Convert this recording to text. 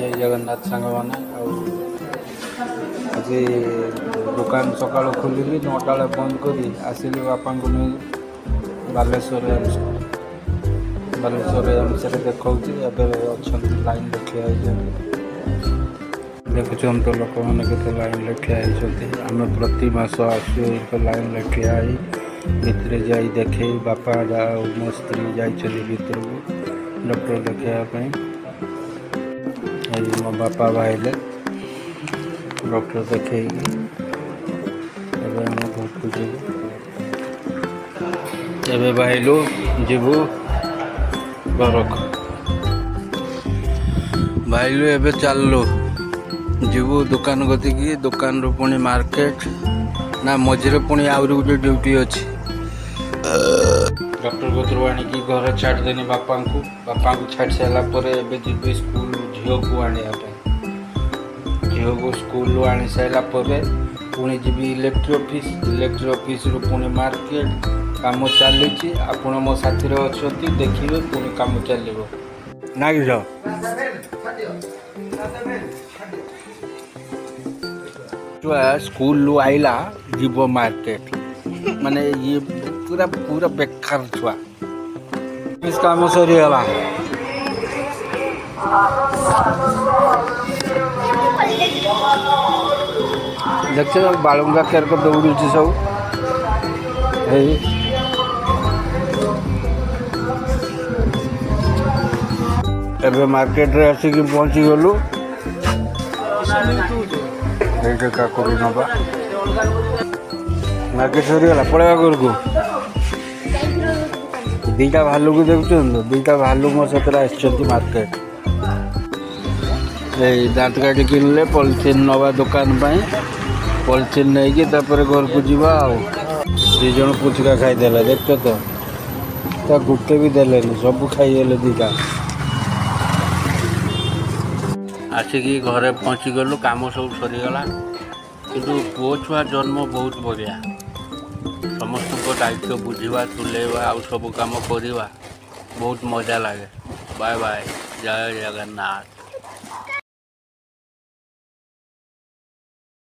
जय जगन्नाथ सांग मैंने आज दुकान सका खोलिली 9टा बेले बंद कर आसिली बापा को नहीं बालेश्वर एम्स देखा अच्छा लाइन देखा देखुन तो लोक मैंने के लाइन लेखिया आम प्रति मास आसु लाइन लेखिया भितर जा देखे बापा मो स्त्री जाइए भितर को डॉक्टर देखापी मो बापा बाहर डॉक्टर देखे घर को जीव बाहरलु जीवु घर बाहरलु एवं चलु जीवु दुकान गतिकी दुकान रू पुणी मार्केट ना मझे पुणी आहरी गोटे ड्यूटी अच्छी डॉक्टर कतरू आणिकी घर छाड़देनी बापा को छाड़ सारापर जी स्कूल झील को आने झील को स्कूल आनी सारापर पुणी जी इलेक्ट्री ऑफिस रु पुणी मार्केट काम चली आपण मो साथी अच्छा देखिए पुणी काम चलो ना छुआ स्कूल आइला जीव मार्केट माने ये पूरा पूरा बेकार छुआ इस काम सरीगला देख बालुंगा केर को दौड़ी सब एबे मार्केट रे आसिक पहुँची गलु काकुरी नवा मार्केट सरीगला पड़ेगा घर को दीटा भालू को देखुं दीटा भालू मो सतरे आसछंती मार्केट दाँत काटी किनले पॉलिथिन नवा दुकान पॉलिथिन नहीं कि घर को जीवा दी जन पुचका खाईदे देख तो गुटे भी देले सब खाईदे दीटा आसिकी घरे पहुँची गलु काम सब सरीगला किंतु पुओ छुआ जन्म बहुत बढ़िया समस्त दायित्व बुझा तुलेवा आ सब कम करवा बहुत मजा लगे बाय बाय जय जगन्नाथ।